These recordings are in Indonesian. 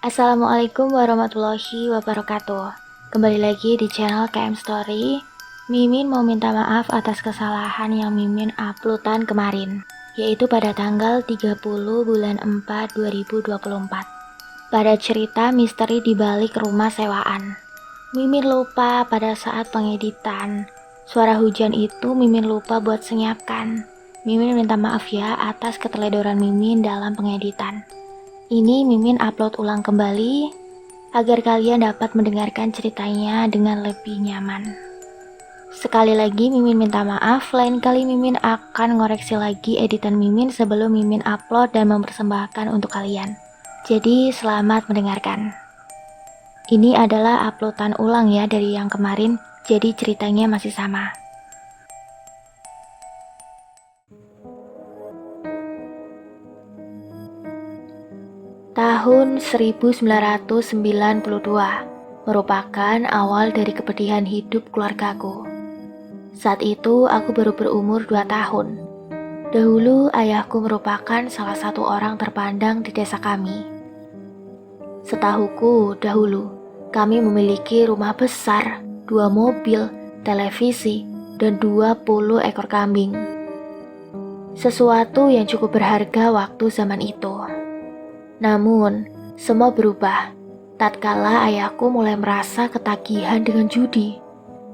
Assalamualaikum warahmatullahi wabarakatuh. Kembali lagi di channel KM Story. Mimin mau minta maaf atas kesalahan yang Mimin uploadan kemarin, yaitu pada tanggal 30 bulan 4 2024. Pada cerita misteri di balik rumah sewaan. Mimin lupa pada saat pengeditan. Suara hujan itu Mimin lupa buat senyapkan. Mimin minta maaf ya atas keteledoran Mimin dalam pengeditan. Ini Mimin upload ulang kembali agar kalian dapat mendengarkan ceritanya dengan lebih nyaman. Sekali lagi Mimin minta maaf, lain kali Mimin akan ngoreksi lagi editan Mimin sebelum Mimin upload dan mempersembahkan untuk kalian. Jadi selamat mendengarkan. Ini adalah uploadan ulang ya dari yang kemarin, jadi ceritanya masih sama. Tahun 1992 merupakan awal dari kepedihan hidup keluargaku. Saat itu aku baru berumur 2 tahun. Dahulu ayahku merupakan salah satu orang terpandang di desa kami. Setahuku dahulu, kami memiliki rumah besar, 2 mobil, televisi, dan 20 ekor kambing. Sesuatu yang cukup berharga waktu zaman itu. Namun, semua berubah tatkala ayahku mulai merasa ketagihan dengan judi.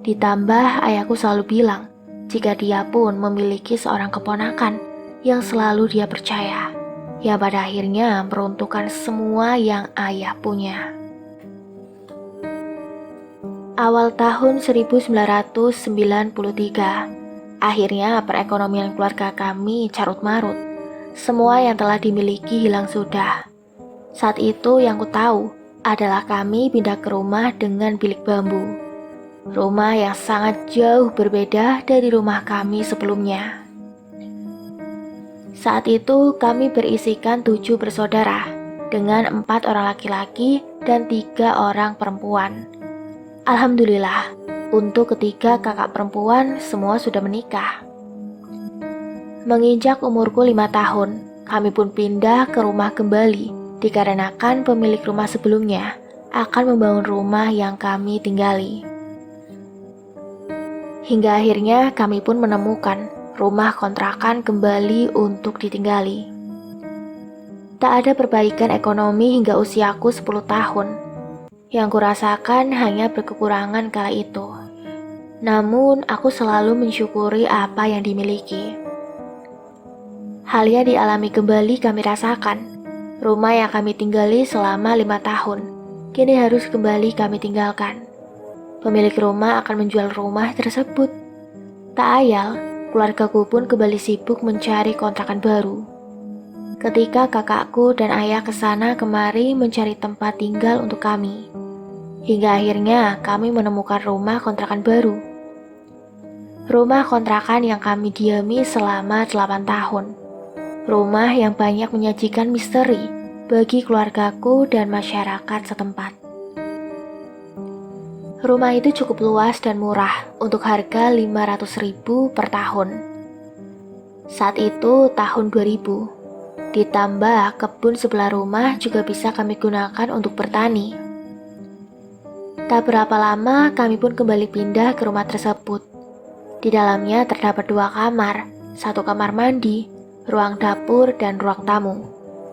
Ditambah ayahku selalu bilang jika dia pun memiliki seorang keponakan yang selalu dia percaya, yang pada akhirnya meruntuhkan semua yang ayah punya. Awal tahun 1993, akhirnya perekonomian keluarga kami carut marut. Semua yang telah dimiliki hilang sudah. Saat itu yang ku tahu adalah kami pindah ke rumah dengan bilik bambu. Rumah yang sangat jauh berbeda dari rumah kami sebelumnya. Saat itu kami berisikan 7 bersaudara dengan 4 orang laki-laki dan 3 orang perempuan. Alhamdulillah, untuk ketiga kakak perempuan semua sudah menikah. Menginjak umurku 5 tahun, kami pun pindah ke rumah kembali dikarenakan pemilik rumah sebelumnya akan membangun rumah yang kami tinggali. Hingga akhirnya kami pun menemukan rumah kontrakan kembali untuk ditinggali. Tak ada perbaikan ekonomi hingga usiaku 10 tahun. Yang kurasakan hanya berkekurangan kala itu. Namun aku selalu mensyukuri apa yang dimiliki. Hal yang dialami kembali kami rasakan. Rumah yang kami tinggali selama 5 tahun, kini harus kembali kami tinggalkan. Pemilik rumah akan menjual rumah tersebut. Tak ayal, keluargaku pun kembali sibuk mencari kontrakan baru. Ketika kakakku dan ayah kesana kemari mencari tempat tinggal untuk kami. Hingga akhirnya kami menemukan rumah kontrakan baru. Rumah kontrakan yang kami diami selama 8 tahun. Rumah yang banyak menyajikan misteri bagi keluargaku dan masyarakat setempat. Rumah itu cukup luas dan murah untuk harga 500.000 per tahun. Saat itu tahun 2000. Ditambah kebun sebelah rumah juga bisa kami gunakan untuk bertani. Tak berapa lama kami pun kembali pindah ke rumah tersebut. Di dalamnya terdapat 2 kamar, 1 kamar mandi, ruang dapur, dan ruang tamu.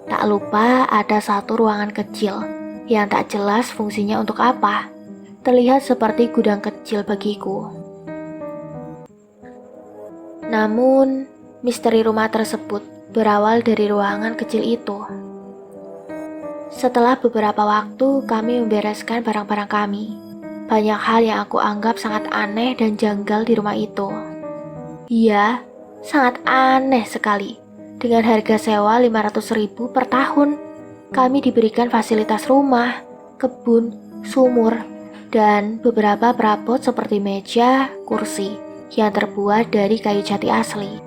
Tak lupa ada 1 ruangan kecil yang tak jelas fungsinya untuk apa. Terlihat seperti gudang kecil bagiku. Namun, misteri rumah tersebut berawal dari ruangan kecil itu. Setelah beberapa waktu kami membereskan barang-barang kami. Banyak hal yang aku anggap sangat aneh dan janggal di rumah itu. Iya, sangat aneh sekali. Dengan harga sewa 500.000 per tahun, kami diberikan fasilitas rumah, kebun, sumur, dan beberapa perabot seperti meja, kursi, yang terbuat dari kayu jati asli.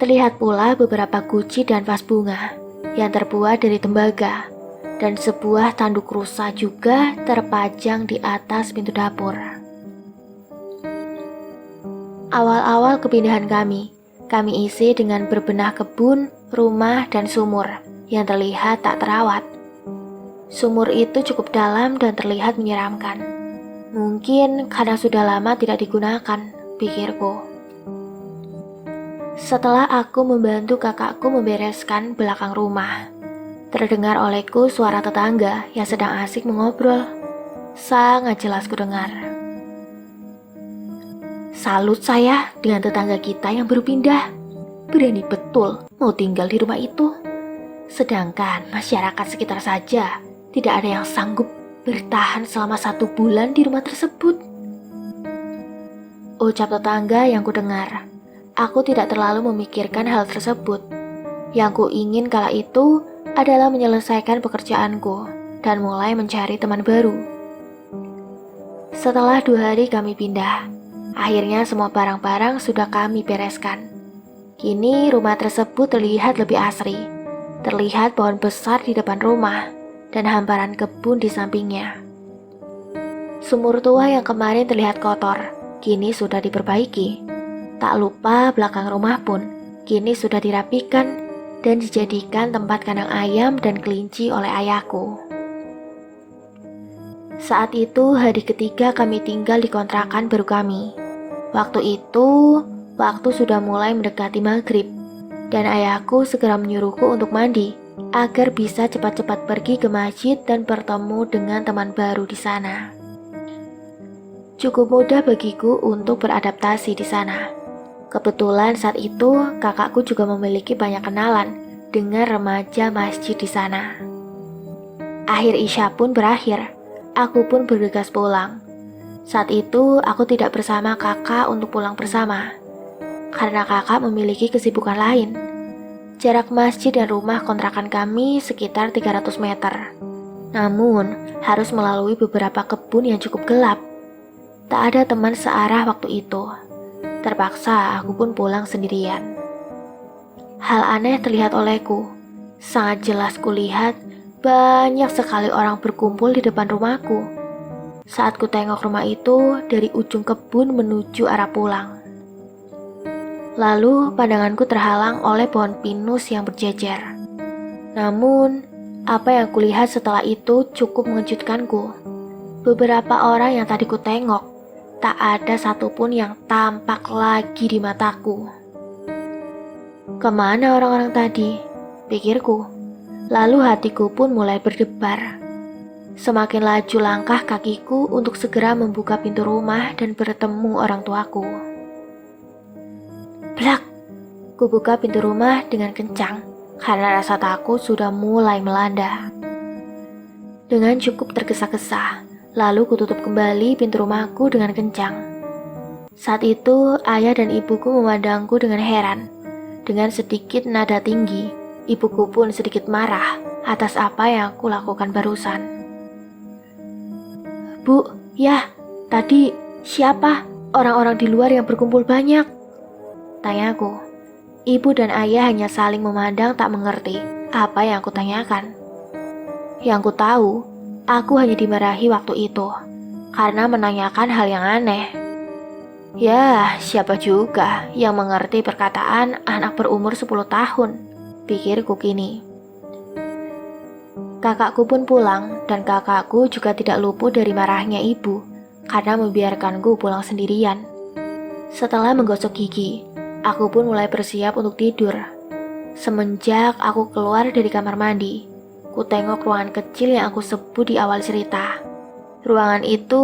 Terlihat pula beberapa guci dan vas bunga, yang terbuat dari tembaga, dan sebuah tanduk rusa juga terpajang di atas pintu dapur. Awal-awal kepindahan kami isi dengan berbenah kebun, rumah, dan sumur. yang terlihat tak terawat. Sumur itu cukup dalam dan terlihat menyeramkan. Mungkin karena sudah lama tidak digunakan, pikirku. Setelah aku membantu kakakku membereskan belakang rumah, terdengar olehku suara tetangga yang sedang asik mengobrol. Sangat jelas kudengar. Salut saya dengan tetangga kita yang baru pindah. Berani betul mau tinggal di rumah itu. Sedangkan masyarakat sekitar saja tidak ada yang sanggup bertahan selama 1 bulan di rumah tersebut. Ucap tetangga yang kudengar. Aku tidak terlalu memikirkan hal tersebut. Yang ku ingin kala itu adalah menyelesaikan pekerjaanku dan mulai mencari teman baru. Setelah 2 hari kami pindah, akhirnya semua barang-barang sudah kami bereskan. Kini rumah tersebut terlihat lebih asri. Terlihat pohon besar di depan rumah dan hamparan kebun di sampingnya. Sumur tua yang kemarin terlihat kotor, kini sudah diperbaiki. Tak lupa belakang rumah pun kini sudah dirapikan dan dijadikan tempat kandang ayam dan kelinci oleh ayahku. Saat itu hari ketiga kami tinggal di kontrakan baru kami. Waktu itu, waktu sudah mulai mendekati maghrib, dan ayahku segera menyuruhku untuk mandi agar bisa cepat-cepat pergi ke masjid dan bertemu dengan teman baru di sana. Cukup mudah bagiku untuk beradaptasi di sana. Kebetulan saat itu kakakku juga memiliki banyak kenalan dengan remaja masjid di sana. Akhir Isya pun berakhir, aku pun bergegas pulang. Saat itu aku tidak bersama kakak untuk pulang bersama, karena kakak memiliki kesibukan lain. Jarak masjid dan rumah kontrakan kami sekitar 300 meter. Namun harus melalui beberapa kebun yang cukup gelap. Tak ada teman searah waktu itu. Terpaksa aku pun pulang sendirian. Hal aneh terlihat olehku. Sangat jelas kulihat banyak sekali orang berkumpul di depan rumahku. Saat ku tengok rumah itu dari ujung kebun menuju arah pulang. Lalu pandanganku terhalang oleh pohon pinus yang berjejer. Namun, apa yang kulihat setelah itu cukup mengejutkanku. Beberapa orang yang tadi ku tengok, tak ada satupun yang tampak lagi di mataku. Kemana orang-orang tadi? Pikirku. Lalu hatiku pun mulai berdebar. Semakin laju langkah kakiku untuk segera membuka pintu rumah dan bertemu orang tuaku. Blak! Kubuka pintu rumah dengan kencang karena rasa takut sudah mulai melanda. Dengan cukup tergesa-gesa, lalu kututup kembali pintu rumahku dengan kencang. Saat itu, ayah dan ibuku memandangku dengan heran. Dengan sedikit nada tinggi, ibuku pun sedikit marah atas apa yang aku lakukan barusan. Bu, ya, tadi siapa orang-orang di luar yang berkumpul banyak? Tanyaku. Ibu dan ayah hanya saling memandang tak mengerti apa yang aku tanyakan. Yang ku tahu, aku hanya dimarahi waktu itu, karena menanyakan hal yang aneh. Ya, siapa juga yang mengerti perkataan anak berumur 10 tahun, pikirku kini. Kakakku pun pulang, dan kakakku juga tidak luput dari marahnya ibu, karena membiarkanku pulang sendirian. Setelah menggosok gigi, aku pun mulai bersiap untuk tidur. Semenjak aku keluar dari kamar mandi, ku tengok ruangan kecil yang aku sebut di awal cerita. Ruangan itu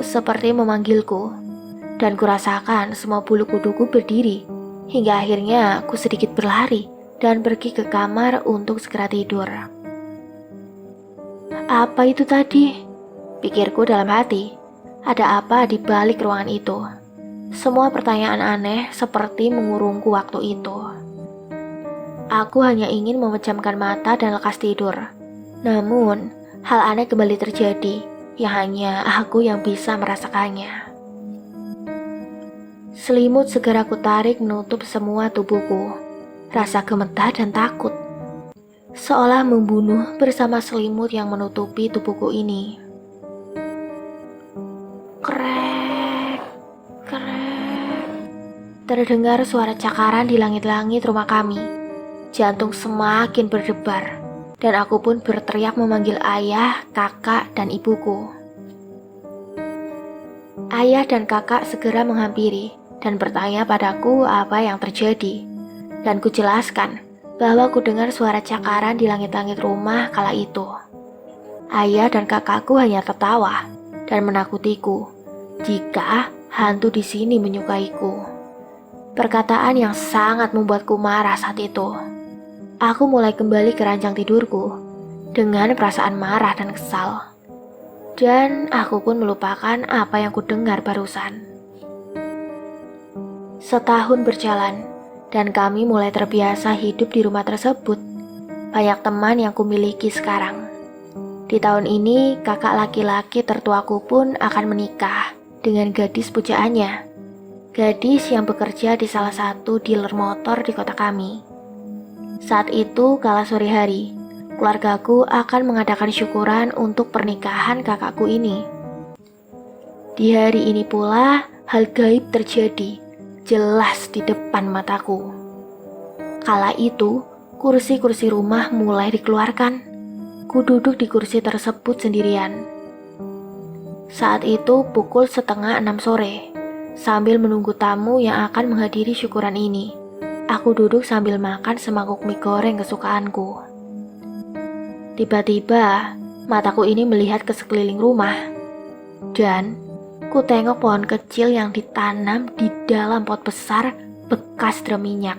seperti memanggilku, dan kurasakan semua bulu kuduku berdiri, hingga akhirnya aku sedikit berlari dan pergi ke kamar untuk segera tidur. Apa itu tadi? Pikirku dalam hati. Ada apa di balik ruangan itu? Semua pertanyaan aneh seperti mengurungku waktu itu. Aku hanya ingin memejamkan mata dan lekas tidur. Namun, hal aneh kembali terjadi, yang hanya aku yang bisa merasakannya. Selimut segera kutarik menutup semua tubuhku. Rasa gemetar dan takut, seolah membunuh bersama selimut yang menutupi tubuhku ini. Krek, krek. Terdengar suara cakaran di langit-langit rumah kami. Jantung semakin berdebar. dan aku pun berteriak memanggil ayah, kakak, dan ibuku. Ayah dan kakak segera menghampiri dan bertanya padaku apa yang terjadi. Dan kujelaskan bahwa ku dengar suara cakaran di langit-langit rumah kala itu. Ayah dan kakakku hanya tertawa dan menakutiku jika hantu di sini menyukaiku. Perkataan yang sangat membuatku marah saat itu. Aku mulai kembali ke ranjang tidurku dengan perasaan marah dan kesal. Dan aku pun melupakan apa yang kudengar barusan. Setahun berjalan, dan kami mulai terbiasa hidup di rumah tersebut. Banyak teman yang kumiliki sekarang. Di tahun ini, kakak laki-laki tertuaku pun akan menikah dengan gadis pujaannya. Gadis yang bekerja di salah satu dealer motor di kota kami. Saat itu, kala sore hari, keluargaku akan mengadakan syukuran untuk pernikahan kakakku ini. Di hari ini pula, hal gaib terjadi, jelas di depan mataku. Kala itu, kursi-kursi rumah mulai dikeluarkan. Ku duduk di kursi tersebut sendirian. Saat itu pukul 5:30 sore, sambil menunggu tamu yang akan menghadiri syukuran ini. Aku duduk sambil makan semangkuk mie goreng kesukaanku. Tiba-tiba, mataku ini melihat ke sekeliling rumah. Dan ku tengok pohon kecil yang ditanam di dalam pot besar bekas drum minyak.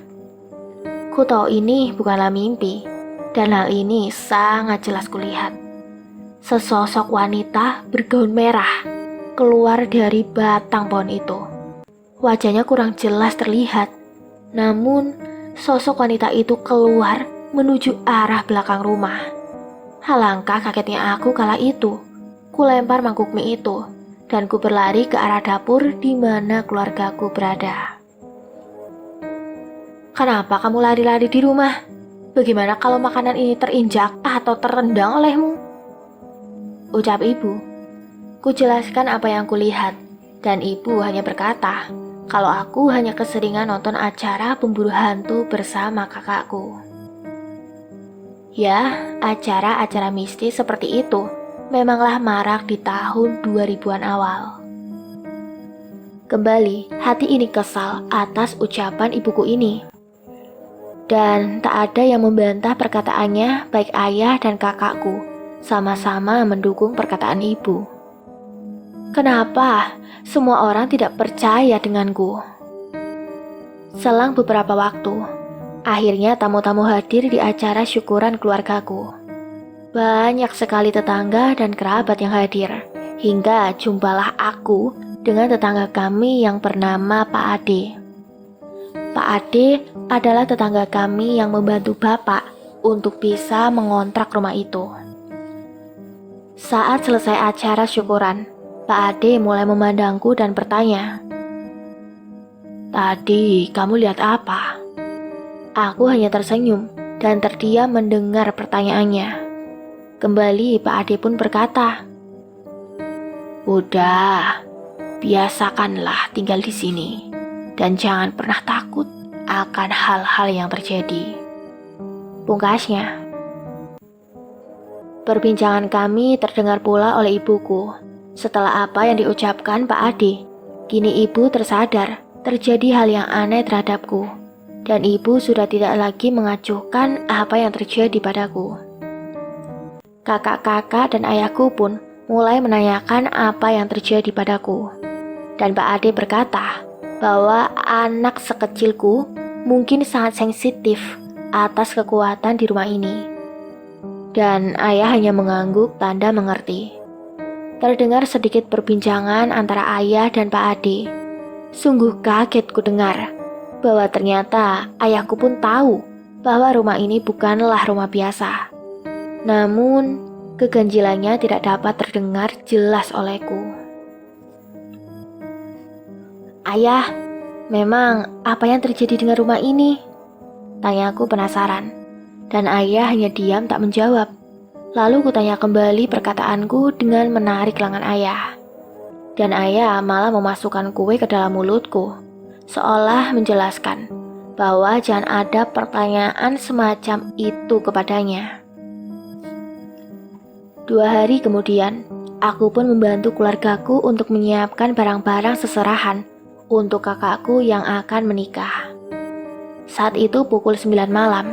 Ku tahu ini bukanlah mimpi, dan hal ini sangat jelas kulihat. Sesosok wanita bergaun merah keluar dari batang pohon itu. Wajahnya kurang jelas terlihat, namun sosok wanita itu keluar menuju arah belakang rumah. Alangkah kagetnya aku kala itu. Ku lempar mangkuk mie itu dan ku berlari ke arah dapur di mana keluargaku berada. "Kenapa kamu lari-lari di rumah? Bagaimana kalau makanan ini terinjak atau terendang olehmu?" ucap ibu. Ku jelaskan apa yang kulihat, dan ibu hanya berkata kalau aku hanya keseringan nonton acara pemburu hantu bersama kakakku. Ya, acara-acara mistis seperti itu memanglah marak di tahun 2000-an awal. Kembali, hati ini kesal atas ucapan ibuku ini. Dan tak ada yang membantah perkataannya, baik ayah dan kakakku sama-sama mendukung perkataan ibu. Kenapa semua orang tidak percaya denganku? Selang beberapa waktu, akhirnya tamu-tamu hadir di acara syukuran keluargaku. Banyak sekali tetangga dan kerabat yang hadir, hingga jumpalah aku dengan tetangga kami yang bernama Pak Ade. Pak Ade adalah tetangga kami yang membantu bapak untuk bisa mengontrak rumah itu. Saat selesai acara syukuran, Pak Ade mulai memandangku dan bertanya, "Tadi kamu lihat apa?" Aku hanya tersenyum dan terdiam mendengar pertanyaannya. Kembali Pak Ade pun berkata, "Udah, biasakanlah tinggal di sini dan jangan pernah takut akan hal-hal yang terjadi," pungkasnya. Perbincangan kami terdengar pula oleh ibuku. Setelah apa yang diucapkan Pak Ade, kini ibu tersadar terjadi hal yang aneh terhadapku, dan ibu sudah tidak lagi mengacuhkan apa yang terjadi padaku. Kakak-kakak dan ayahku pun mulai menanyakan apa yang terjadi padaku, dan Pak Ade berkata bahwa anak sekecilku mungkin sangat sensitif atas kekuatan di rumah ini. Dan ayah hanya mengangguk tanda mengerti. Terdengar sedikit perbincangan antara ayah dan Pak Ade. Sungguh kaget ku dengar bahwa ternyata ayahku pun tahu bahwa rumah ini bukanlah rumah biasa. Namun, keganjilannya tidak dapat terdengar jelas olehku. "Ayah, memang apa yang terjadi dengan rumah ini?" tanyaku penasaran, dan ayah hanya diam tak menjawab. Lalu kutanya kembali perkataanku dengan menarik lengan ayah. Dan ayah malah memasukkan kue ke dalam mulutku, seolah menjelaskan bahwa jangan ada pertanyaan semacam itu kepadanya. 2 hari kemudian, aku pun membantu keluargaku untuk menyiapkan barang-barang seserahan untuk kakakku yang akan menikah. Saat itu pukul 9 malam,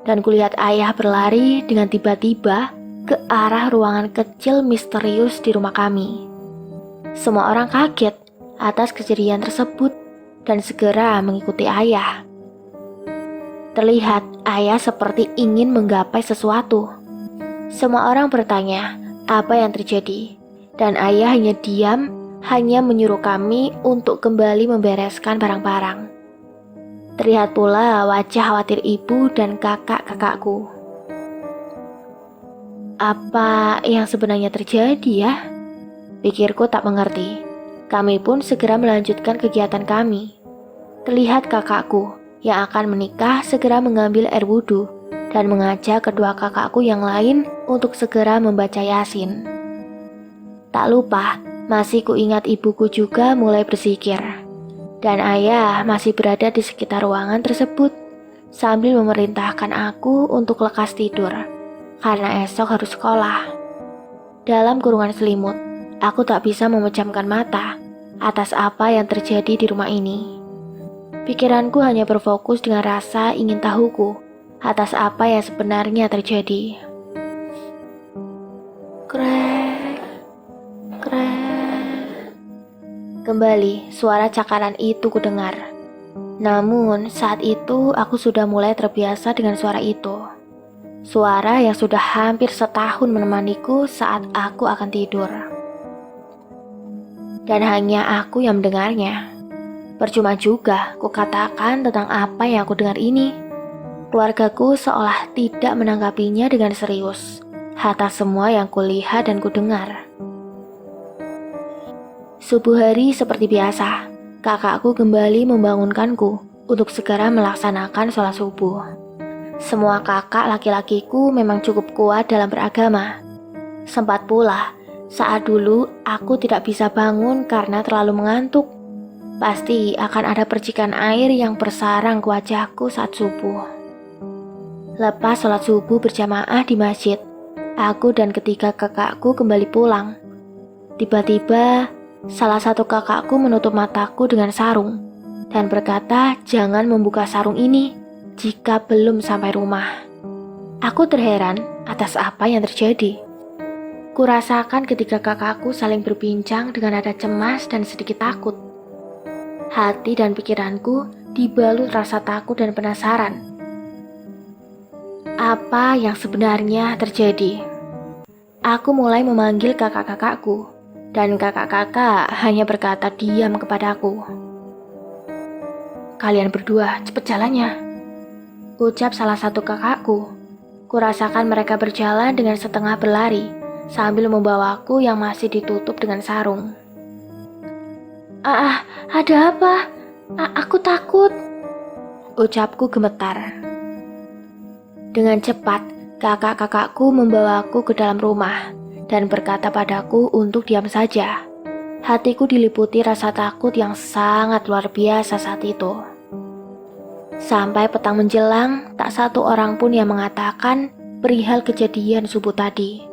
dan kulihat ayah berlari dengan tiba-tiba ke arah ruangan kecil misterius di rumah kami. Semua orang kaget atas kejadian tersebut dan segera mengikuti ayah. Terlihat ayah seperti ingin menggapai sesuatu. Semua orang bertanya apa yang terjadi, dan ayah hanya diam, hanya menyuruh kami untuk kembali membereskan barang-barang. Terlihat pula wajah khawatir ibu dan kakak-kakakku. Apa yang sebenarnya terjadi ya? Pikirku tak mengerti. Kami pun segera melanjutkan kegiatan kami. Terlihat kakakku yang akan menikah segera mengambil air wudhu dan mengajak kedua kakakku yang lain untuk segera membaca Yasin. Tak lupa, masih kuingat ibuku juga mulai berzikir. Dan ayah masih berada di sekitar ruangan tersebut sambil memerintahkan aku untuk lekas tidur karena esok harus sekolah. Dalam kurungan selimut, aku tak bisa memejamkan mata atas apa yang terjadi di rumah ini. Pikiranku hanya berfokus dengan rasa ingin tahuku atas apa yang sebenarnya terjadi. Krek, krek. Kembali suara cakaran itu kudengar. Namun saat itu aku sudah mulai terbiasa dengan suara itu. Suara yang sudah hampir setahun menemaniku saat aku akan tidur. Dan hanya aku yang mendengarnya. Percuma juga kukatakan tentang apa yang aku dengar ini. Keluargaku seolah tidak menanggapinya dengan serius atas semua yang kulihat dan kudengar. Subuh hari seperti biasa, kakakku kembali membangunkanku untuk segera melaksanakan sholat subuh. Semua kakak laki-lakiku memang cukup kuat dalam beragama. Sempat pula, saat dulu aku tidak bisa bangun karena terlalu mengantuk. Pasti akan ada percikan air yang bersarang ke wajahku saat subuh. Lepas sholat subuh berjamaah di masjid, aku dan ketiga kakakku kembali pulang. Tiba-tiba, salah satu kakakku menutup mataku dengan sarung dan berkata jangan membuka sarung ini jika belum sampai rumah. Aku terheran atas apa yang terjadi. Kurasakan ketika kakakku saling berbincang dengan nada cemas dan sedikit takut. Hati dan pikiranku dibalut rasa takut dan penasaran. Apa yang sebenarnya terjadi? Aku mulai memanggil kakak-kakakku. Dan kakak-kakak hanya berkata diam kepadaku. Kalian berdua cepat jalannya, ucap salah satu kakakku. Kurasakan mereka berjalan dengan setengah berlari sambil membawaku yang masih ditutup dengan sarung. Ada apa? Aku takut, ucapku gemetar. Dengan cepat, kakak-kakakku membawaku ke dalam rumah dan berkata padaku untuk diam saja. Hatiku diliputi rasa takut yang sangat luar biasa saat itu. Sampai petang menjelang, tak satu orang pun yang mengatakan perihal kejadian subuh tadi.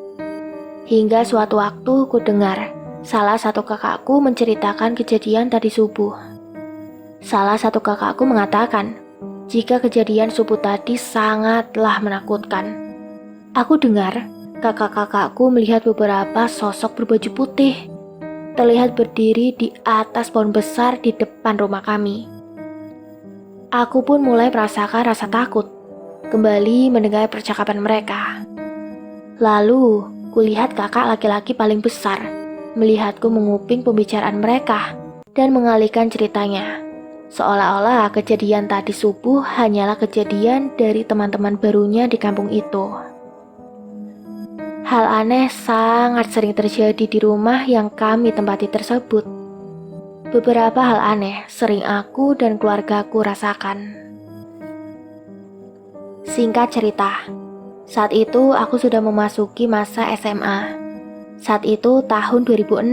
Hingga suatu waktu ku dengar salah satu kakakku menceritakan kejadian tadi subuh. Salah satu kakakku mengatakan jika kejadian subuh tadi sangatlah menakutkan. Aku dengar kakak-kakakku melihat beberapa sosok berbaju putih terlihat berdiri di atas pohon besar di depan rumah kami. Aku pun mulai merasakan rasa takut, kembali mendengar percakapan mereka. Lalu, kulihat kakak laki-laki paling besar, melihatku menguping pembicaraan mereka, dan mengalihkan ceritanya. Seolah-olah kejadian tadi subuh hanyalah kejadian dari teman-teman barunya di kampung itu. Hal aneh sangat sering terjadi di rumah yang kami tempati tersebut. Beberapa hal aneh sering aku dan keluargaku rasakan. Singkat cerita, saat itu aku sudah memasuki masa SMA. Saat itu tahun 2006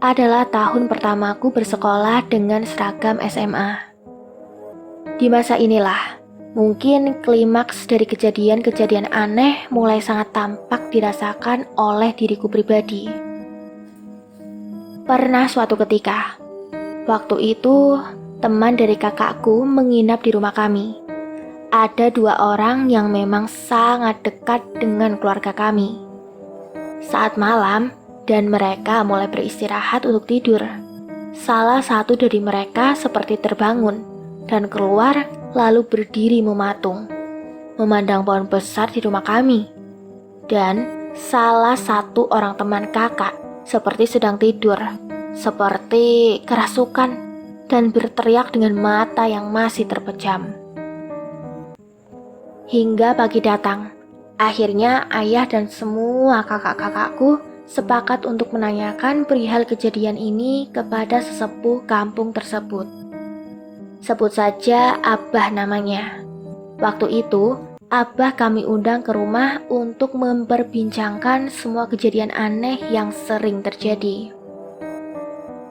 adalah tahun pertamaku bersekolah dengan seragam SMA. Di masa inilah, Mungkin klimaks dari kejadian-kejadian aneh mulai sangat tampak dirasakan oleh diriku pribadi. Pernah suatu ketika, waktu itu teman dari kakakku menginap di rumah kami. Ada 2 orang yang memang sangat dekat dengan keluarga kami. Saat malam dan mereka mulai beristirahat untuk tidur, salah satu dari mereka seperti terbangun dan keluar lalu berdiri mematung, memandang pohon besar di rumah kami. Dan salah satu orang teman kakak seperti sedang tidur, seperti kerasukan dan berteriak dengan mata yang masih terpejam. Hingga pagi datang, akhirnya ayah dan semua kakak-kakakku sepakat untuk menanyakan perihal kejadian ini kepada sesepuh kampung tersebut. Sebut saja Abah namanya. Waktu itu, Abah kami undang ke rumah untuk memperbincangkan semua kejadian aneh yang sering terjadi.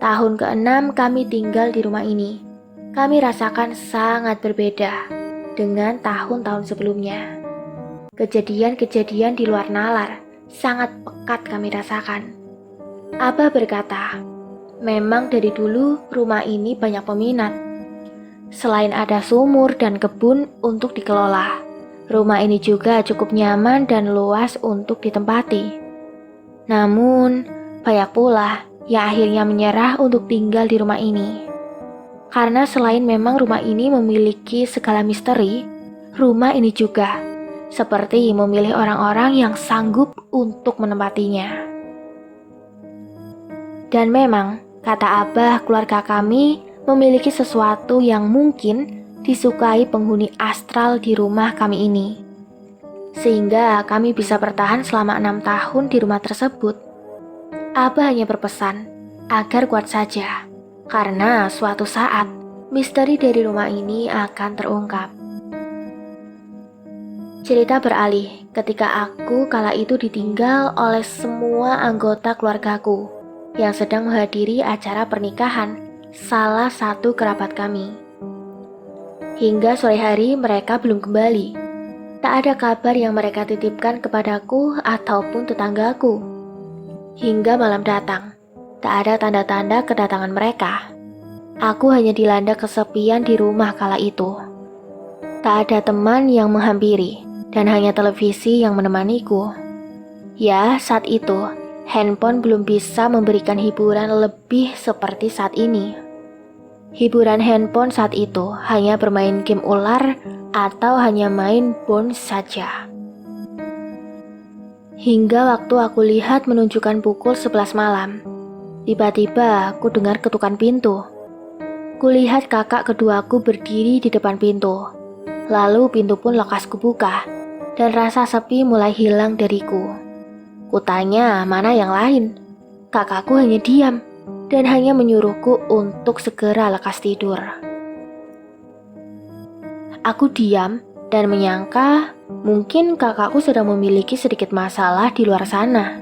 Tahun ke-6 kami tinggal di rumah ini. Kami rasakan sangat berbeda dengan tahun-tahun sebelumnya. Kejadian-kejadian di luar nalar sangat pekat kami rasakan. Abah berkata, memang dari dulu rumah ini banyak peminat. Selain ada sumur dan kebun untuk dikelola, rumah ini juga cukup nyaman dan luas untuk ditempati. Namun, banyak pula yang akhirnya menyerah untuk tinggal di rumah ini. Karena selain memang rumah ini memiliki segala misteri, rumah ini juga seperti memilih orang-orang yang sanggup untuk menempatinya. Dan memang, kata Abah, keluarga kami memiliki sesuatu yang mungkin disukai penghuni astral di rumah kami ini. Sehingga kami bisa bertahan selama 6 tahun di rumah tersebut. Abah hanya berpesan agar kuat saja, karena suatu saat misteri dari rumah ini akan terungkap. Cerita beralih ketika aku kala itu ditinggal oleh semua anggota keluargaku yang sedang menghadiri acara pernikahan salah satu kerabat kami. Hingga sore hari mereka belum kembali. Tak ada kabar yang mereka titipkan kepadaku ataupun tetanggaku. Hingga malam datang, tak ada tanda-tanda kedatangan mereka. Aku hanya dilanda kesepian di rumah kala itu. Tak ada teman yang menghampiri, dan hanya televisi yang menemaniku. Ya, saat itu, handphone belum bisa memberikan hiburan lebih seperti saat ini. Hiburan handphone saat itu hanya bermain game ular atau hanya main bounce saja. Hingga waktu aku lihat menunjukkan pukul 11 malam, tiba-tiba aku dengar ketukan pintu. Kulihat kakak keduaku berdiri di depan pintu. Lalu pintu pun lekas kubuka, dan rasa sepi mulai hilang dariku. Kutanya mana yang lain. Kakakku hanya diam, dan hanya menyuruhku untuk segera lekas tidur. Aku diam dan menyangka mungkin kakakku sedang memiliki sedikit masalah di luar sana.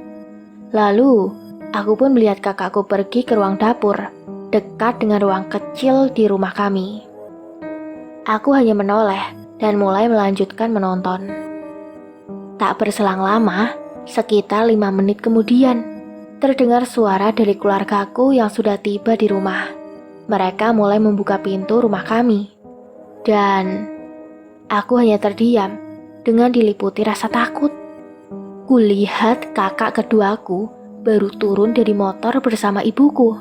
Lalu, aku pun melihat kakakku pergi ke ruang dapur, dekat dengan ruang kecil di rumah kami. Aku hanya menoleh dan mulai melanjutkan menonton. Tak berselang lama, sekitar 5 menit kemudian, terdengar suara dari keluargaku yang sudah tiba di rumah. Mereka mulai membuka pintu rumah kami. Dan aku hanya terdiam dengan diliputi rasa takut. Kulihat kakak keduaku baru turun dari motor bersama ibuku.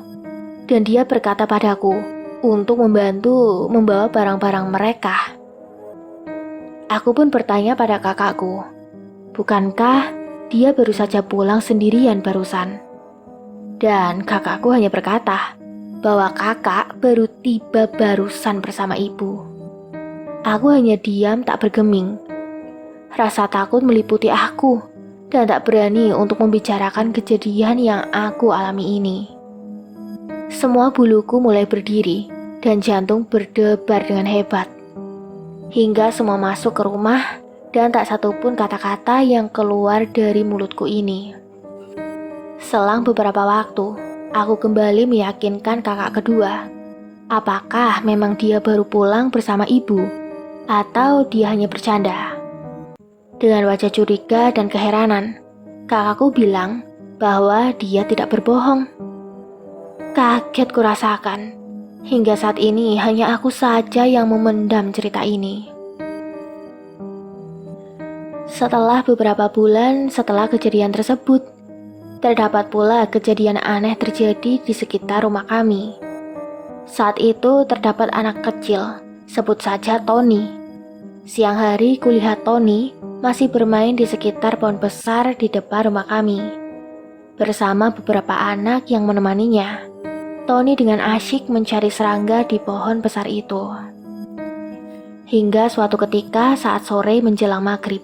Dan dia berkata padaku untuk membantu membawa barang-barang mereka. Aku pun bertanya pada kakakku, bukankah dia baru saja pulang sendirian barusan? Dan kakakku hanya berkata bahwa kakak baru tiba barusan bersama ibu. Aku hanya diam tak bergeming. Rasa takut meliputi aku dan tak berani untuk membicarakan kejadian yang aku alami ini. Semua buluku mulai berdiri dan jantung berdebar dengan hebat. Hingga semua masuk ke rumah dan tak satupun kata-kata yang keluar dari mulutku ini. Selang beberapa waktu, aku kembali meyakinkan kakak kedua. Apakah memang dia baru pulang bersama ibu? atau dia hanya bercanda. Dengan wajah curiga dan keheranan, kakakku bilang bahwa dia tidak berbohong. Kaget kurasakan. Hingga saat ini hanya aku saja yang memendam cerita ini. Setelah beberapa bulan setelah kejadian tersebut, terdapat pula kejadian aneh terjadi di sekitar rumah kami. Saat itu terdapat anak kecil, sebut saja Tony. Siang hari kulihat Tony masih bermain di sekitar pohon besar di depan rumah kami, bersama beberapa anak yang menemaninya. Tony dengan asyik mencari serangga di pohon besar itu. Hingga suatu ketika saat sore menjelang maghrib,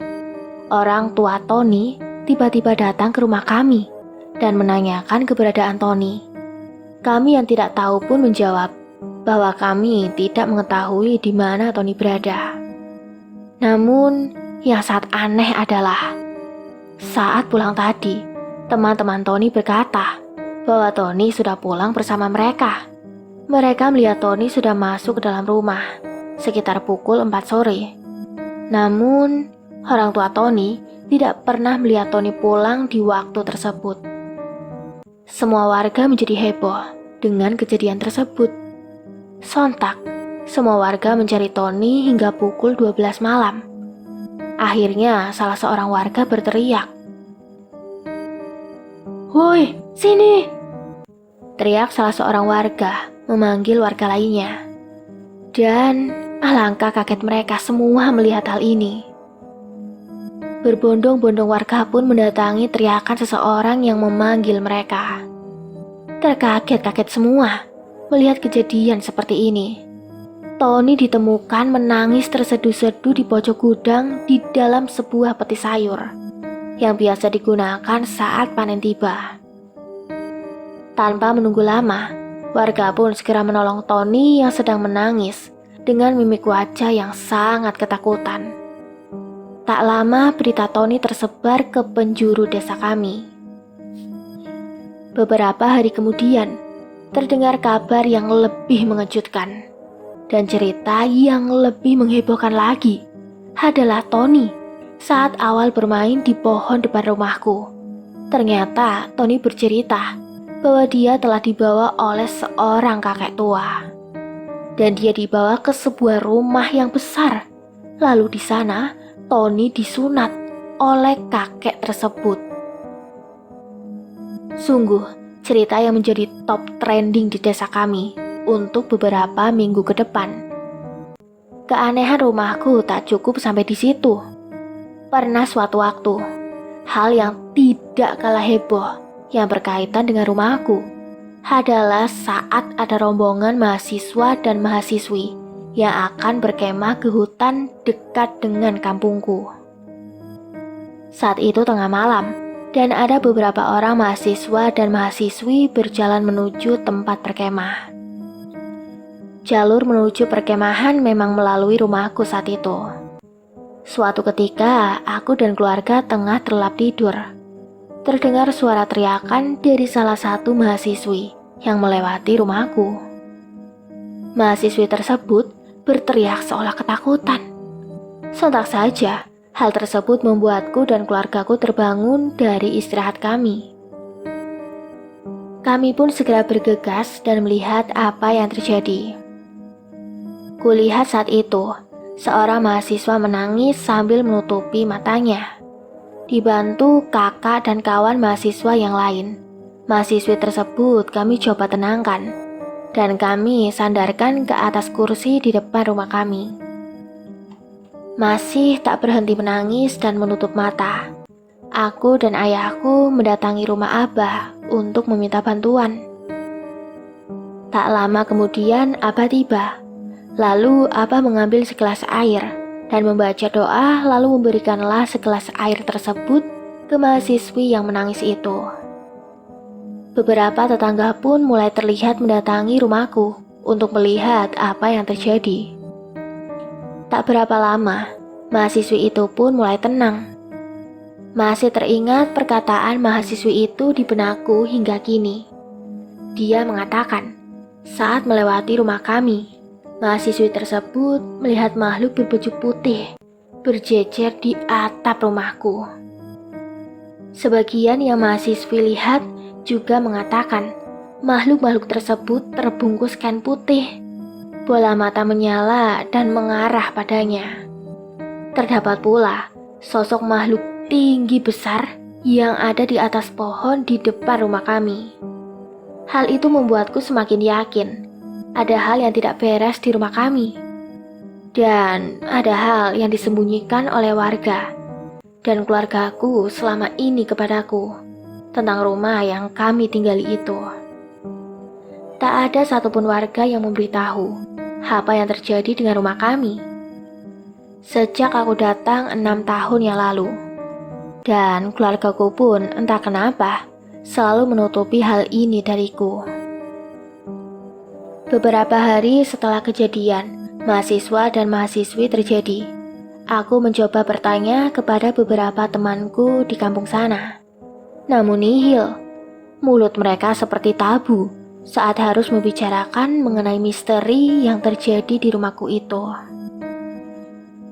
orang tua Tony tiba-tiba datang ke rumah kami dan menanyakan keberadaan Tony. Kami yang tidak tahu pun menjawab bahwa kami tidak mengetahui di mana Tony berada. Namun, yang sangat aneh adalah saat pulang tadi, teman-teman Tony berkata bahwa Tony sudah pulang bersama mereka. Mereka melihat Tony sudah masuk ke dalam rumah sekitar pukul 4 sore. Namun, orang tua Tony tidak pernah melihat Tony pulang di waktu tersebut. Semua warga menjadi heboh dengan kejadian tersebut. Sontak, semua warga mencari Tony hingga pukul 12 malam. Akhirnya, salah seorang warga berteriak, "Woi, sini!" Teriak salah seorang warga memanggil warga lainnya. Dan alangkah kaget mereka semua melihat hal ini. Berbondong-bondong warga pun mendatangi teriakan seseorang yang memanggil mereka. Terkaget-kaget semua melihat kejadian seperti ini. Tony ditemukan menangis terseduh-seduh di pojok gudang di dalam sebuah peti sayur yang biasa digunakan saat panen tiba. Tanpa menunggu lama, warga pun segera menolong Tony yang sedang menangis dengan mimik wajah yang sangat ketakutan. Tak lama berita Tony tersebar ke penjuru desa kami. Beberapa hari kemudian, terdengar kabar yang lebih mengejutkan. Dan cerita yang lebih menghebohkan lagi adalah Tony saat awal bermain di pohon depan rumahku. Ternyata Tony bercerita bahwa dia telah dibawa oleh seorang kakek tua. Dan dia dibawa ke sebuah rumah yang besar. Lalu di sana, Tony disunat oleh kakek tersebut. Sungguh, cerita yang menjadi top trending di desa kami untuk beberapa minggu ke depan. Keanehan rumahku tak cukup sampai di situ. Pernah suatu waktu, hal yang tidak kalah heboh yang berkaitan dengan rumahku adalah saat ada rombongan mahasiswa dan mahasiswi yang akan berkemah ke hutan dekat dengan kampungku. Saat itu tengah malam, dan ada beberapa orang mahasiswa dan mahasiswi berjalan menuju tempat berkemah. Jalur menuju perkemahan memang melalui rumahku saat itu. Suatu ketika, aku dan keluarga tengah terlelap tidur. Terdengar suara teriakan dari salah satu mahasiswi yang melewati rumahku. Mahasiswi tersebut berteriak seolah ketakutan. Sontak saja, hal tersebut membuatku dan keluargaku terbangun dari istirahat kami. Kami pun segera bergegas dan melihat apa yang terjadi. Kulihat saat itu, seorang mahasiswa menangis sambil menutupi matanya. Dibantu kakak dan kawan mahasiswa yang lain. Mahasiswi tersebut kami coba tenangkan, dan kami sandarkan ke atas kursi di depan rumah kami. Masih tak berhenti menangis dan menutup mata. Aku dan ayahku mendatangi rumah Abah untuk meminta bantuan. Tak lama kemudian Abah tiba. Lalu Abah mengambil segelas air dan membaca doa, lalu memberikanlah segelas air tersebut ke mahasiswi yang menangis itu. Beberapa tetangga pun mulai terlihat mendatangi rumahku untuk melihat apa yang terjadi. Tak berapa lama, mahasiswi itu pun mulai tenang. Masih teringat perkataan mahasiswi itu di benakku hingga kini. Dia mengatakan, saat melewati rumah kami, Mahasiswi tersebut melihat makhluk berbaju putih berjejer di atap rumahku. Sebagian yang mahasiswi lihat juga mengatakan makhluk-makhluk tersebut terbungkus kain putih. Bola mata menyala dan mengarah padanya. Terdapat pula sosok makhluk tinggi besar yang ada di atas pohon di depan rumah kami. Hal itu membuatku semakin yakin ada hal yang tidak beres di rumah kami. Dan ada hal yang disembunyikan oleh warga dan keluargaku selama ini kepadaku tentang rumah yang kami tinggali itu. Tak ada satupun warga yang memberitahu apa yang terjadi dengan rumah kami sejak aku datang 6 tahun yang lalu. Dan keluargaku pun entah kenapa selalu menutupi hal ini dariku. Beberapa hari setelah kejadian mahasiswa dan mahasiswi terjadi, aku mencoba bertanya kepada beberapa temanku di kampung sana. Namun nihil, mulut mereka seperti tabu saat harus membicarakan mengenai misteri yang terjadi di rumahku itu.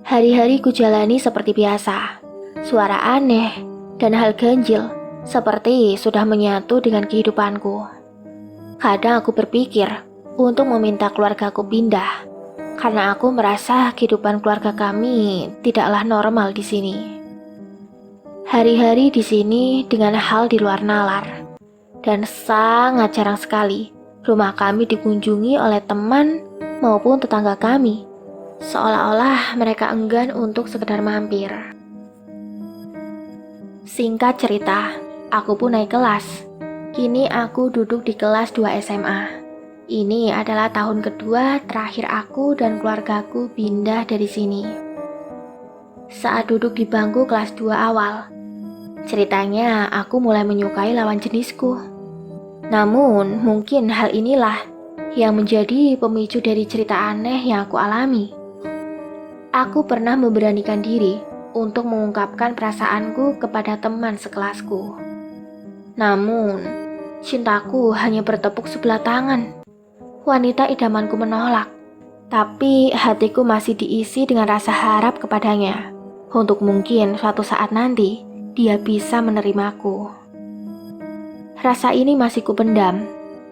Hari-hari ku jalani seperti biasa. Suara aneh dan hal ganjil seperti sudah menyatu dengan kehidupanku. Kadang aku berpikir untuk meminta keluargaku pindah, karena aku merasa kehidupan keluarga kami tidaklah normal di sini. Hari-hari di sini dengan hal di luar nalar. Dan sangat jarang sekali rumah kami dikunjungi oleh teman maupun tetangga kami, seolah-olah mereka enggan untuk sekedar mampir. Singkat cerita, aku pun naik kelas. Kini aku duduk di kelas 2 SMA. Ini adalah tahun kedua terakhir aku dan keluargaku pindah dari sini. Saat duduk di bangku kelas 2 awal, ceritanya aku mulai menyukai lawan jenisku. Namun, mungkin hal inilah yang menjadi pemicu dari cerita aneh yang aku alami. Aku pernah memberanikan diri untuk mengungkapkan perasaanku kepada teman sekelasku. Namun, cintaku hanya bertepuk sebelah tangan. Wanita idamanku menolak, tapi hatiku masih diisi dengan rasa harap kepadanya. Untuk mungkin suatu saat nanti, dia bisa menerimaku. Rasa ini masih kupendam,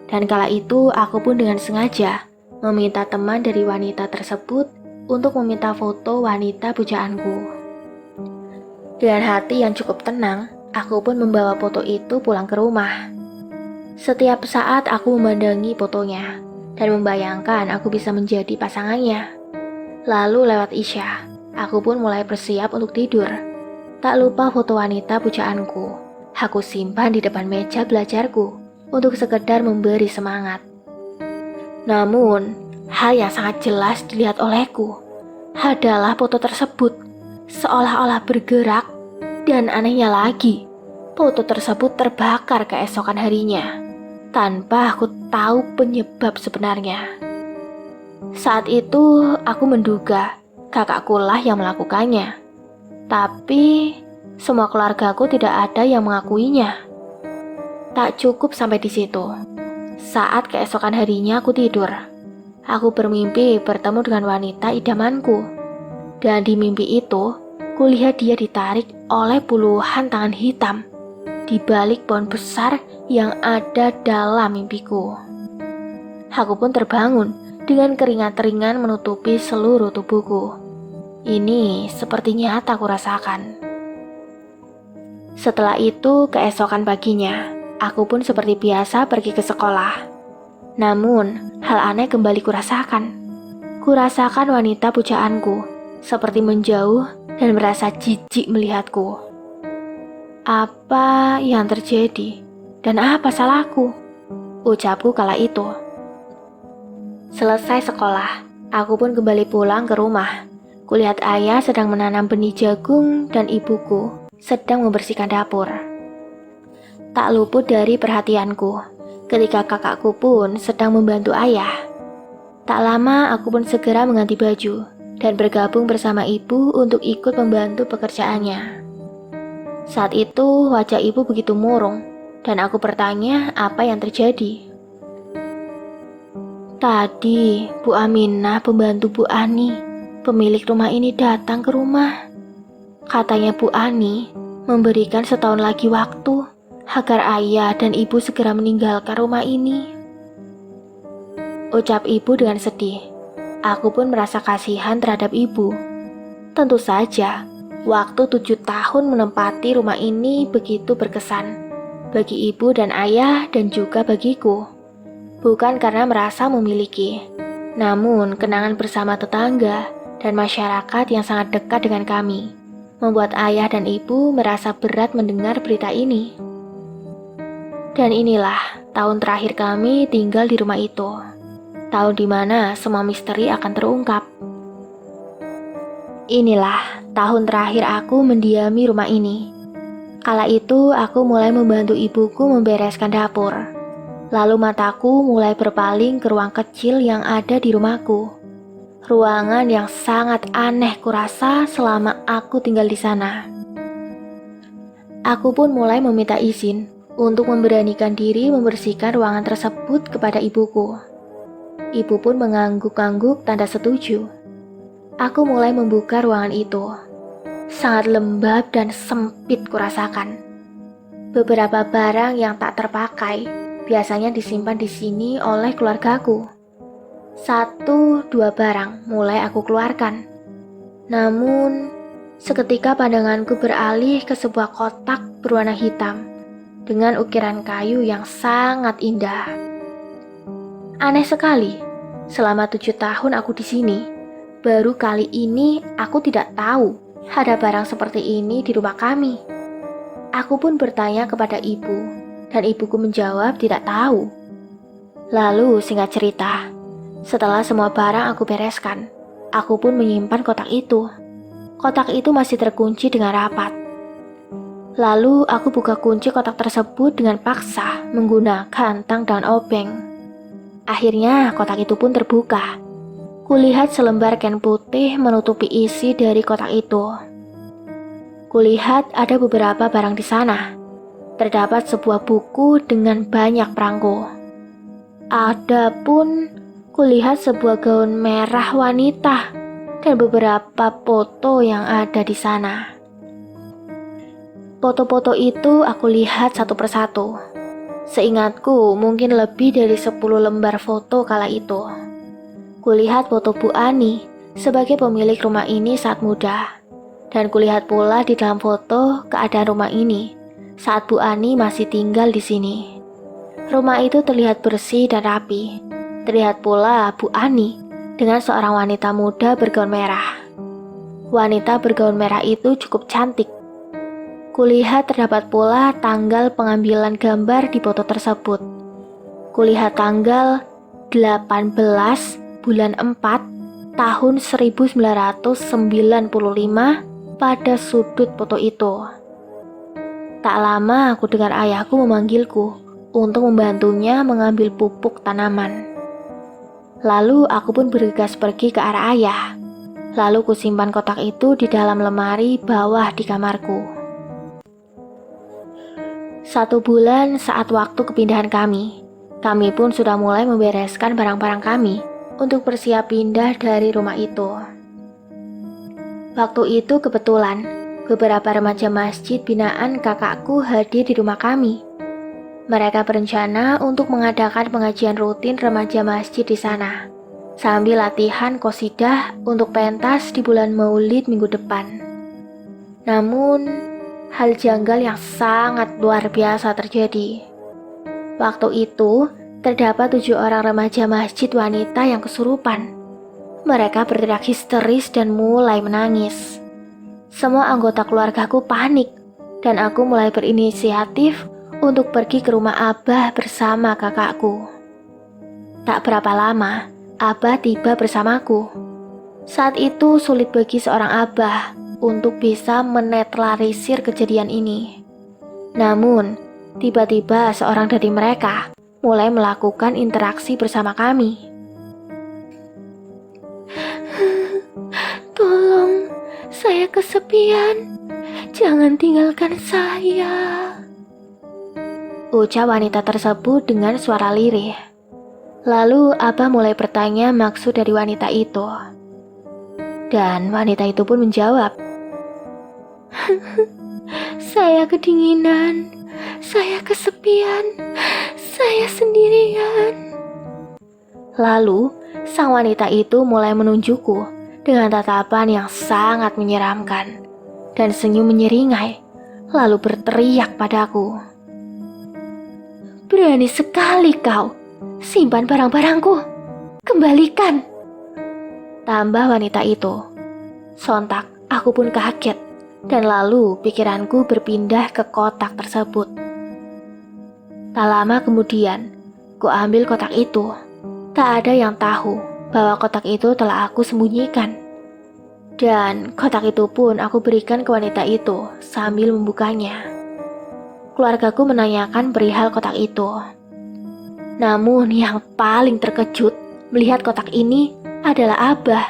dan kala itu aku pun dengan sengaja meminta teman dari wanita tersebut untuk meminta foto wanita pujaanku. Dengan hati yang cukup tenang, aku pun membawa foto itu pulang ke rumah. Setiap saat aku memandangi fotonya dan membayangkan aku bisa menjadi pasangannya. Lalu lewat Isya, aku pun mulai bersiap untuk tidur. Tak lupa foto wanita pujaanku. Aku simpan di depan meja belajarku untuk sekedar memberi semangat. Namun, hal yang sangat jelas dilihat olehku adalah foto tersebut seolah-olah bergerak, dan anehnya lagi, foto tersebut terbakar keesokan harinya tanpa aku tahu penyebab sebenarnya. Saat itu aku menduga kakakku lah yang melakukannya, tapi semua keluargaku tidak ada yang mengakuinya. Tak cukup sampai di situ. Saat keesokan harinya aku tidur, aku bermimpi bertemu dengan wanita idamanku. Dan di mimpi itu, kulihat dia ditarik oleh puluhan tangan hitam di balik pohon besar yang ada dalam mimpiku. Aku pun terbangun dengan keringat ringan menutupi seluruh tubuhku. Ini seperti nyata aku rasakan. Setelah itu, keesokan paginya, aku pun seperti biasa pergi ke sekolah. Namun, hal aneh kembali kurasakan. Kurasakan wanita pujaanku seperti menjauh dan merasa jijik melihatku. Apa yang terjadi? Dan apa salahku? Ucapku kala itu. Selesai sekolah, aku pun kembali pulang ke rumah. Kulihat ayah sedang menanam benih jagung dan ibuku sedang membersihkan dapur. Tak luput dari perhatianku ketika kakakku pun sedang membantu ayah. Tak lama aku pun segera mengganti baju dan bergabung bersama ibu untuk ikut membantu pekerjaannya. Saat itu wajah ibu begitu murung dan aku bertanya apa yang terjadi. Tadi Bu Aminah, pembantu Bu Ani, pemilik rumah ini datang ke rumah. Katanya Bu Ani memberikan setahun lagi waktu agar ayah dan ibu segera meninggalkan rumah ini. Ucap ibu dengan sedih. Aku pun merasa kasihan terhadap ibu. Tentu saja, waktu 7 tahun menempati rumah ini begitu berkesan bagi ibu dan ayah dan juga bagiku. Bukan karena merasa memiliki, namun kenangan bersama tetangga dan masyarakat yang sangat dekat dengan kami membuat ayah dan ibu merasa berat mendengar berita ini. Dan inilah tahun terakhir kami tinggal di rumah itu. Tahun di mana semua misteri akan terungkap. Inilah tahun terakhir aku mendiami rumah ini. Kala itu aku mulai membantu ibuku membereskan dapur. Lalu mataku mulai berpaling ke ruang kecil yang ada di rumahku. Ruangan yang sangat aneh kurasa selama aku tinggal di sana. Aku pun mulai meminta izin untuk memberanikan diri membersihkan ruangan tersebut kepada ibuku. Ibu pun mengangguk-angguk tanda setuju. Aku mulai membuka ruangan itu. Sangat lembab dan sempit kurasakan. Beberapa barang yang tak terpakai biasanya disimpan di sini oleh keluargaku. 1-2 barang mulai aku keluarkan. Namun, seketika pandanganku beralih ke sebuah kotak berwarna hitam dengan ukiran kayu yang sangat indah. Aneh sekali, selama 7 tahun aku di sini, baru kali ini aku tidak tahu ada barang seperti ini di rumah kami. Aku pun bertanya kepada ibu, dan ibuku menjawab tidak tahu. Lalu singkat cerita, setelah semua barang aku bereskan, aku pun menyimpan kotak itu. Kotak itu masih terkunci dengan rapat. Lalu aku buka kunci kotak tersebut dengan paksa menggunakan tang daun obeng. Akhirnya kotak itu pun terbuka. Kulihat selembar kain putih menutupi isi dari kotak itu. Kulihat ada beberapa barang di sana. Terdapat sebuah buku dengan banyak perangko. Ada pun kulihat sebuah gaun merah wanita dan beberapa foto yang ada di sana. Foto-foto itu aku lihat satu persatu. Seingatku mungkin lebih dari 10 lembar foto kala itu. Kulihat foto Bu Ani sebagai pemilik rumah ini saat muda. Dan kulihat pula di dalam foto keadaan rumah ini saat Bu Ani masih tinggal di sini. Rumah itu terlihat bersih dan rapi. Terlihat pula Bu Ani dengan seorang wanita muda bergaun merah. Wanita bergaun merah itu cukup cantik. Kulihat terdapat pula tanggal pengambilan gambar di foto tersebut. Kulihat tanggal 18 bulan 4 tahun 1995 pada sudut foto itu. Tak lama aku dengar ayahku memanggilku untuk membantunya mengambil pupuk tanaman. Lalu aku pun bergegas pergi ke arah ayah. Lalu kusimpan kotak itu di dalam lemari bawah di kamarku. 1 bulan saat waktu kepindahan kami pun sudah mulai membereskan barang-barang kami untuk bersiap pindah dari rumah itu. Waktu itu kebetulan beberapa remaja masjid binaan kakakku hadir di rumah kami. Mereka berencana untuk mengadakan pengajian rutin remaja masjid di sana, sambil latihan qosidah untuk pentas di bulan Maulid minggu depan. Namun, hal janggal yang sangat luar biasa terjadi. Waktu itu, terdapat 7 orang remaja masjid wanita yang kesurupan. Mereka berteriak histeris dan mulai menangis. Semua anggota keluargaku panik, dan aku mulai berinisiatif untuk pergi ke rumah Abah bersama kakakku. Tak berapa lama, Abah tiba bersamaku. Saat itu sulit bagi seorang Abah untuk bisa menetralisir kejadian ini. Namun, tiba-tiba seorang dari mereka mulai melakukan interaksi bersama kami. Tolong, saya kesepian. Jangan tinggalkan saya, ucap wanita tersebut dengan suara lirih. Lalu Abah mulai bertanya maksud dari wanita itu. Dan wanita itu pun menjawab, "Saya kedinginan, saya kesepian, saya sendirian." Lalu sang wanita itu mulai menunjukku dengan tatapan yang sangat menyeramkan dan senyum menyeringai, lalu berteriak padaku, "Berani sekali kau, simpan barang-barangku, kembalikan." Tambah wanita itu. Sontak aku pun kaget dan lalu pikiranku berpindah ke kotak tersebut. Tak lama kemudian, ku ambil kotak itu. Tak ada yang tahu bahwa kotak itu telah aku sembunyikan. Dan kotak itu pun aku berikan ke wanita itu sambil membukanya. Keluargaku menanyakan perihal kotak itu. Namun yang paling terkejut melihat kotak ini adalah Abah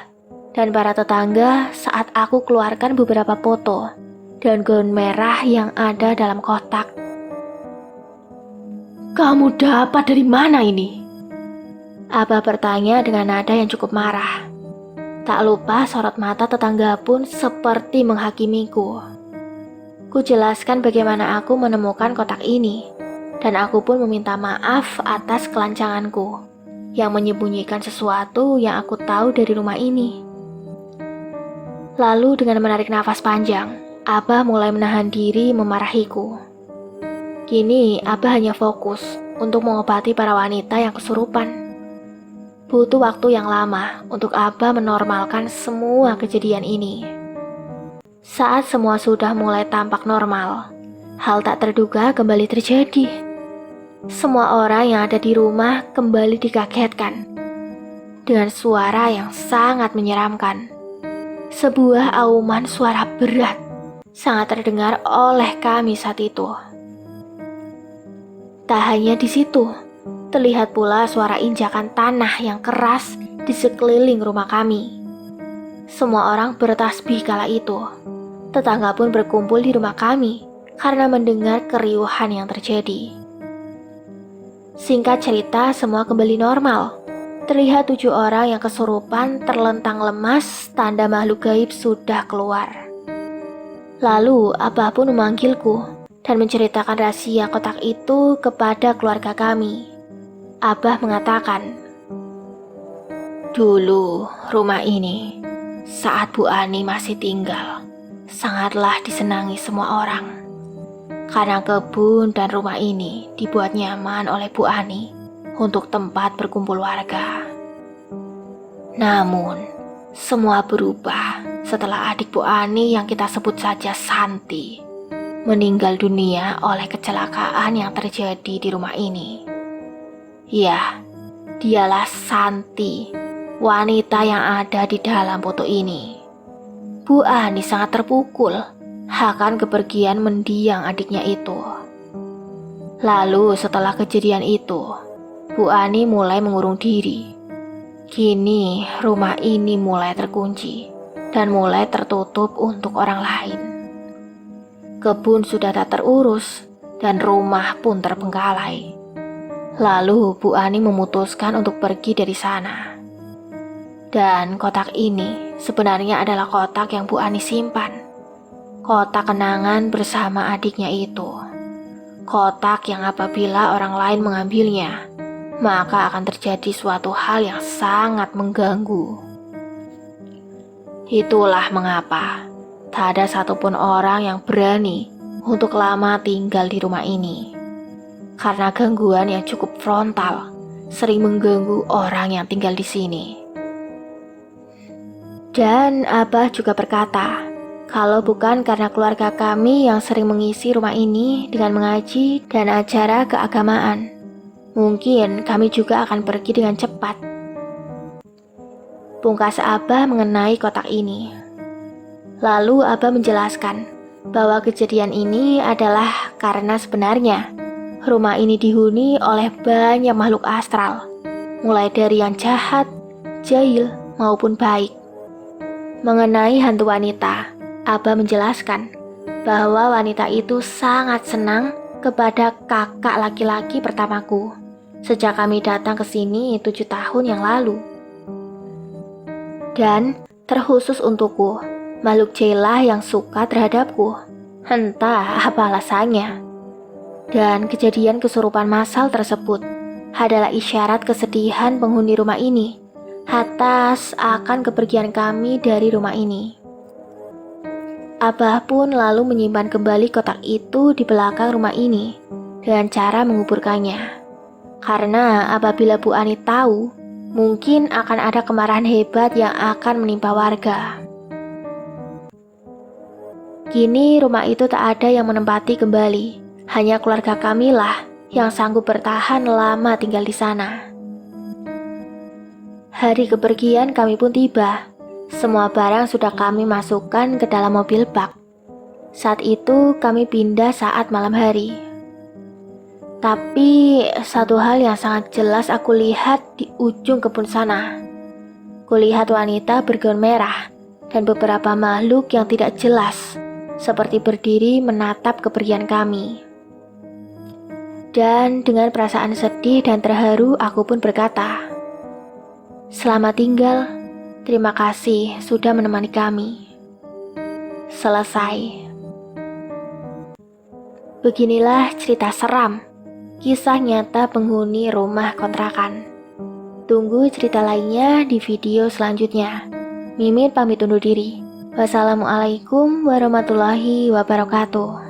dan para tetangga saat aku keluarkan beberapa foto dan gaun merah yang ada dalam kotak. "Kamu dapat dari mana ini?" Abah bertanya dengan nada yang cukup marah. Tak lupa sorot mata tetangga pun seperti menghakimiku. Ku jelaskan bagaimana aku menemukan kotak ini, dan aku pun meminta maaf atas kelancanganku yang menyembunyikan sesuatu yang aku tahu dari rumah ini. Lalu dengan menarik nafas panjang, Abah mulai menahan diri memarahiku. Kini Abah hanya fokus untuk mengobati para wanita yang kesurupan. Butuh waktu yang lama untuk Abah menormalkan semua kejadian ini. Saat semua sudah mulai tampak normal, hal tak terduga kembali terjadi. Semua orang yang ada di rumah kembali dikagetkan dengan suara yang sangat menyeramkan. Sebuah auman suara berat sangat terdengar oleh kami saat itu. Tak hanya di situ, terlihat pula suara injakan tanah yang keras di sekeliling rumah kami. Semua orang bertasbih kala itu. Tetangga pun berkumpul di rumah kami karena mendengar keriuhan yang terjadi. Singkat cerita, semua kembali normal. Terlihat 7 orang yang kesurupan terlentang lemas, tanda makhluk gaib sudah keluar. Lalu Abah pun memanggilku dan menceritakan rahasia kotak itu kepada keluarga kami. Abah mengatakan, "Dulu rumah ini, saat Bu Ani masih tinggal, sangatlah disenangi semua orang. Karena kebun dan rumah ini dibuat nyaman oleh Bu Ani untuk tempat berkumpul warga. Namun, semua berubah setelah adik Bu Ani yang kita sebut saja Santi meninggal dunia oleh kecelakaan yang terjadi di rumah ini. Ya, dialah Santi, wanita yang ada di dalam foto ini. Bu Ani sangat terpukul akan kepergian mendiang adiknya itu. Lalu setelah kejadian itu, Bu Ani mulai mengurung diri. Kini rumah ini mulai terkunci dan mulai tertutup untuk orang lain. Kebun sudah tak terurus dan rumah pun terbengkalai. Lalu Bu Ani memutuskan untuk pergi dari sana. Dan kotak ini sebenarnya adalah kotak yang Bu Ani simpan. Kotak kenangan bersama adiknya itu. Kotak yang apabila orang lain mengambilnya, maka akan terjadi suatu hal yang sangat mengganggu. Itulah mengapa tak ada satupun orang yang berani untuk lama tinggal di rumah ini. Karena gangguan yang cukup frontal sering mengganggu orang yang tinggal di sini. Dan Abah juga berkata, kalau bukan karena keluarga kami yang sering mengisi rumah ini dengan mengaji dan acara keagamaan, mungkin kami juga akan pergi dengan cepat. Pungkas Abah mengenai kotak ini. Lalu Abah menjelaskan bahwa kejadian ini adalah karena sebenarnya rumah ini dihuni oleh banyak makhluk astral, mulai dari yang jahat, jahil, maupun baik. Mengenai hantu wanita, Abah menjelaskan bahwa wanita itu sangat senang kepada kakak laki-laki pertamaku, sejak kami datang ke sini 7 tahun yang lalu. Dan terkhusus untukku, makhluk Jela yang suka terhadapku. Entah apa alasannya. Dan kejadian kesurupan massal tersebut adalah isyarat kesedihan penghuni rumah ini atas akan kepergian kami dari rumah ini. Abah pun lalu menyimpan kembali kotak itu di belakang rumah ini dengan cara menguburkannya. Karena apabila Bu Ani tahu, mungkin akan ada kemarahan hebat yang akan menimpa warga. Kini rumah itu tak ada yang menempati kembali. Hanya keluarga kamilah yang sanggup bertahan lama tinggal di sana. Hari kepergian kami pun tiba. Semua barang sudah kami masukkan ke dalam mobil bak. Saat itu kami pindah saat malam hari. Tapi satu hal yang sangat jelas aku lihat di ujung kebun sana. Kulihat wanita bergaun merah dan beberapa makhluk yang tidak jelas, seperti berdiri menatap kepergian kami. Dan dengan perasaan sedih dan terharu aku pun berkata, "Selamat tinggal, terima kasih sudah menemani kami." Selesai. Beginilah cerita seram, kisah nyata penghuni rumah kontrakan. Tunggu cerita lainnya di video selanjutnya. Mimin pamit undur diri. Wassalamualaikum warahmatullahi wabarakatuh.